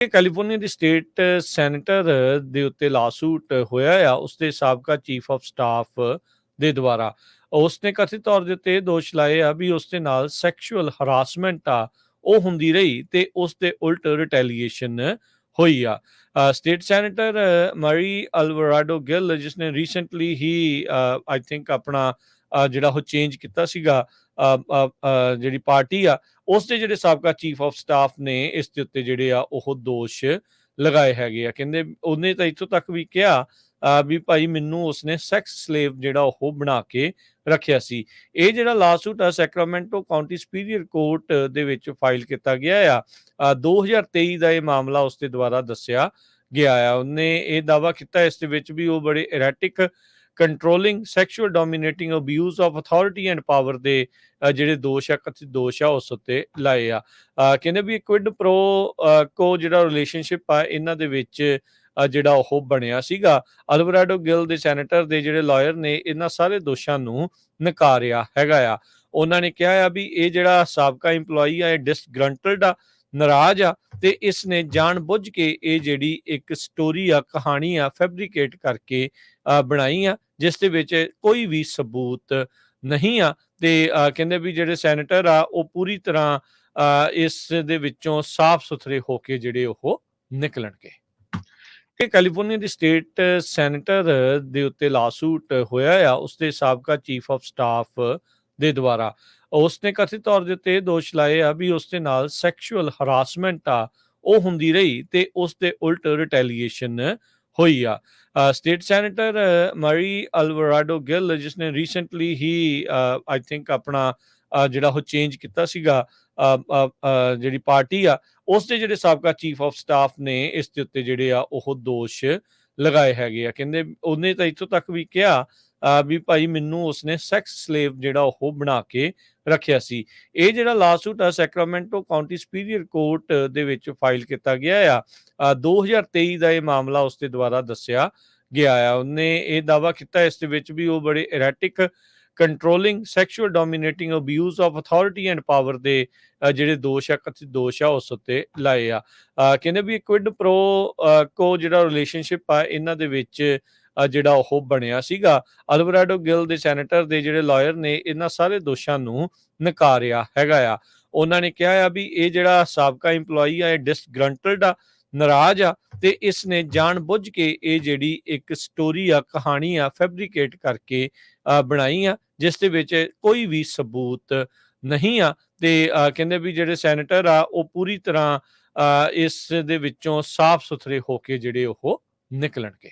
California ਦੀ state senator ਦੇ ਉੱਤੇ lawsuit ਹੋਇਆ ਆ ਉਸਦੇ ਸਾਬਕਾ ਚੀਫ ਆਫ ਸਟਾਫ ਦੇ ਦੁਆਰਾ। ਉਸਨੇ ਕਥਿਤ ਤੌਰ ਦੇ ਉੱਤੇ ਦੋਸ਼ ਲਾਏ ਆ ਵੀ ਉਸਦੇ ਨਾਲ ਸੈਕਸ਼ੂਅਲ ਹਰਾਸਮੈਂਟ ਆ ਉਹ ਹੁੰਦੀ ਰਹੀ ਤੇ ਉਸ ਦੇ ਉਲਟ ਰਿਟੈਲੀਏਸ਼ਨ ਹੋਈ ਆ। ਸਟੇਟ ਸੈਨੇਟਰ ਮਰੀ ਅਲਵਰਾਡੋ ਗਿੱਲ ਜਿਸਨੇ ਰੀਸੈਂਟਲੀ ਹੀ ਆਈ ਥਿੰਕ ਆਪਣਾ ਜਿਹੜਾ ਉਹ ਚੇਂਜ ਕੀਤਾ ਸੀਗਾ ਜਿਹੜੀ ਪਾਰਟੀ ਆ ਉਸ ਦੇ ਜਿਹੜੇ ਸਾਬਕਾ ਚੀਫ ਆਫ ਸਟਾਫ ਨੇ ਇਸ ਦੇ ਉੱਤੇ ਜਿਹੜੇ ਆ ਉਹ ਦੋਸ਼ ਲਗਾਏ ਹੈਗੇ ਆ। ਕਹਿੰਦੇ ਉਹਨੇ ਤਾਂ ਇੱਥੋਂ ਤੱਕ ਵੀ ਕਿਹਾ ਵੀ ਭਾਈ ਮੈਨੂੰ ਉਸਨੇ ਸੈਕਸ ਸਲੇਵ ਜਿਹੜਾ ਉਹ ਬਣਾ ਕੇ ਰੱਖਿਆ ਸੀ। ਇਹ ਜਿਹੜਾ ਲਾਸੂਟ ਆ ਸੈਕਰਾਮੈਂਟੋ ਕਾਉਂਟੀ ਸੁਪੀਰੀਅਰ ਕੋਰਟ ਦੇ ਵਿੱਚ ਫਾਈਲ ਕੀਤਾ ਗਿਆ ਆ। 2023 ਦਾ ਇਹ ਮਾਮਲਾ ਉਸਦੇ ਦੁਆਰਾ ਦੱਸਿਆ ਗਿਆ ਆ। ਉਹਨੇ ਇਹ ਦਾਅਵਾ ਕੀਤਾ ਇਸ ਦੇ ਵਿੱਚ ਵੀ ਉਹ ਬੜੇ erratic controlling sexual dominating abuse of authority and power ਦੇ ਜਿਹੜੇ ਦੋਸ਼ ਆ ਕਥਿਤ ਦੋਸ਼ ਆ ਉਸ ਉੱਤੇ ਲਾਏ ਆ। ਕਹਿੰਦੇ ਵੀ ਕੁਇਡ ਪ੍ਰੋ ਕੋ ਜਿਹੜਾ ਰਿਲੇਸ਼ਨਸ਼ਿਪ ਆ ਇਹਨਾਂ ਦੇ ਵਿੱਚ ਜਿਹੜਾ ਉਹ ਬਣਿਆ ਸੀਗਾ। ਅਲਵਰਾਡੋ ਗਿੱਲ ਦੇ ਸੈਨੇਟਰ ਦੇ ਜਿਹੜੇ ਲਾਇਰ ਨੇ ਇਹਨਾਂ ਸਾਰੇ ਦੋਸ਼ਾਂ ਨੂੰ ਨਕਾਰਿਆ ਹੈਗਾ ਆ। ਉਹਨਾਂ ਨੇ ਕਿਹਾ ਆ ਵੀ ਇਹ ਜਿਹੜਾ ਸਾਬਕਾ ਇੰਪਲੋਈ ਆ ਇਹ ਡਿਸਗਰੰਟਲਡ ਆ, ਨਾਰਾਜ਼ ਆ ਤੇ ਇਸ ਨੇ ਜਾਣ ਬੁੱਝ ਕੇ ਇਹ ਜਿਹੜੀ ਇੱਕ ਸਟੋਰੀ ਆ ਕਹਾਣੀ ਆ ਫੈਬਰੀਕੇਟ ਕਰਕੇ ਬਣਾਈ ਆ ਜਿਸ ਦੇ ਵਿੱਚ ਕੋਈ ਵੀ ਸਬੂਤ ਨਹੀਂ ਆ। ਤੇ ਕਹਿੰਦੇ ਵੀ ਜਿਹੜੇ ਸੈਨੇਟਰ ਆ ਉਹ ਪੂਰੀ ਤਰ੍ਹਾਂ ਇਸ ਦੇ ਵਿੱਚੋਂ ਸਾਫ਼ ਸੁਥਰੇ ਹੋ ਕੇ ਜਿਹੜੇ ਉਹ ਨਿਕਲਣਗੇ। ਕੈਲੀਫੋਰਨੀਆ ਦੀ ਸਟੇਟ ਸੈਨੇਟਰ ਦੇ ਉੱਤੇ ਲਾਸੂਟ ਹੋਇਆ ਆ ਉਸਦੇ ਸਾਬਕਾ ਚੀਫ ਆਫ ਸਟਾਫ ਦੇ ਦੁਆਰਾ। ਉਸਨੇ ਕਥਿਤ ਤੌਰ ਦੇ ਉੱਤੇ ਦੋਸ਼ ਲਾਏ ਆ ਵੀ ਉਸਦੇ ਨਾਲ ਸੈਕਸ਼ੂਅਲ ਹਰਾਸਮੈਂਟ ਆ ਉਹ ਹੁੰਦੀ ਰਹੀ ਤੇ ਉਸ ਦੇ ਉਲਟ ਰਿਟੈਲੀਏਸ਼ਨ ਹੋਈ ਆ। ਸਟੇਟ ਸੈਨੇਟਰ ਮਰੀ ਅਲਵਰਾਡੋ ਗਿੱਲ ਜਿਸਨੇ ਰੀਸੈਂਟਲੀ ਹੀ ਆਈ ਥਿੰਕ ਆਪਣਾ ਜਿਹੜਾ ਉਹ ਚੇਂਜ ਕੀਤਾ ਸੀਗਾ ਜਿਹੜੀ ਪਾਰਟੀ ਆ ਉਸ ਦੇ ਜਿਹੜੇ ਸਾਬਕਾ ਚੀਫ ਆਫ ਸਟਾਫ ਨੇ ਇਸ ਦੇ ਉੱਤੇ ਜਿਹੜੇ ਆ ਉਹ ਦੋਸ਼ ਲਗਾਏ ਹੈਗੇ ਆ। ਕਹਿੰਦੇ ਉਹਨੇ ਤਾਂ ਇੱਥੋਂ ਤੱਕ ਵੀ ਕਿਹਾ ਵੀ ਭਾਈ ਮੈਨੂੰ ਉਸਨੇ ਸੈਕਸ ਸਲੇਵ ਜਿਹੜਾ ਉਹ ਬਣਾ ਕੇ ਰੱਖਿਆ ਸੀ। ਇਹ ਜਿਹੜਾ ਲਾਸੂਟ ਆ ਸੈਕਰਾਮੈਂਟੋ ਕਾਉਂਟੀ ਸੁਪੀਰੀਅਰ ਕੋਰਟ ਦੇ ਵਿੱਚ ਫਾਈਲ ਕੀਤਾ ਗਿਆ ਆ। 2023 ਦਾ ਇਹ ਮਾਮਲਾ ਉਸਦੇ ਦੁਆਰਾ ਦੱਸਿਆ ਗਿਆ ਆ। ਉਹਨੇ ਇਹ ਦਾਅਵਾ ਕੀਤਾ ਇਸ ਦੇ ਵਿੱਚ ਵੀ ਉਹ ਬੜੇ erratic controlling sexual dominating abuse of authority and power ਦੇ ਜਿਹੜੇ ਦੋਸ਼ ਆ ਕਥਿਤ ਦੋਸ਼ ਆ ਉਸ ਉੱਤੇ ਲਾਏ ਆ। ਕਹਿੰਦੇ ਵੀ ਕੁਇਡ ਪ੍ਰੋ ਕੋ ਜਿਹੜਾ ਰਿਲੇਸ਼ਨਸ਼ਿਪ ਆ ਇਹਨਾਂ ਦੇ ਵਿੱਚ ਜਿਹੜਾ ਉਹ ਬਣਿਆ ਸੀਗਾ। ਅਲਵਰਾਡੋ ਗਿੱਲ ਦੇ ਸੈਨੇਟਰ ਦੇ ਜਿਹੜੇ ਲਾਇਰ ਨੇ ਇਹਨਾਂ ਸਾਰੇ ਦੋਸ਼ਾਂ ਨੂੰ ਨਕਾਰਿਆ ਹੈਗਾ ਆ। ਉਹਨਾਂ ਨੇ ਕਿਹਾ ਆ ਵੀ ਇਹ ਜਿਹੜਾ ਸਾਬਕਾ ਇੰਪਲੋਈ ਆ ਇਹ ਡਿਸਗਰੰਟਲਡ ਆ, ਨਾਰਾਜ਼ ਆ ਤੇ ਇਸ ਨੇ ਜਾਣ ਬੁੱਝ ਕੇ ਇਹ ਜਿਹੜੀ ਇੱਕ ਸਟੋਰੀ ਆ ਕਹਾਣੀ ਆ ਫੈਬਰੀਕੇਟ ਕਰਕੇ ਬਣਾਈ ਆ ਜਿਸ ਦੇ ਵਿੱਚ ਕੋਈ ਵੀ ਸਬੂਤ ਨਹੀਂ ਆ। ਤੇ ਕਹਿੰਦੇ ਵੀ ਜਿਹੜੇ ਸੈਨੇਟਰ ਆ ਉਹ ਪੂਰੀ ਤਰ੍ਹਾਂ ਇਸ ਦੇ ਵਿੱਚੋਂ ਸਾਫ਼ ਸੁਥਰੇ ਹੋ ਕੇ ਜਿਹੜੇ ਉਹ ਨਿਕਲਣਗੇ।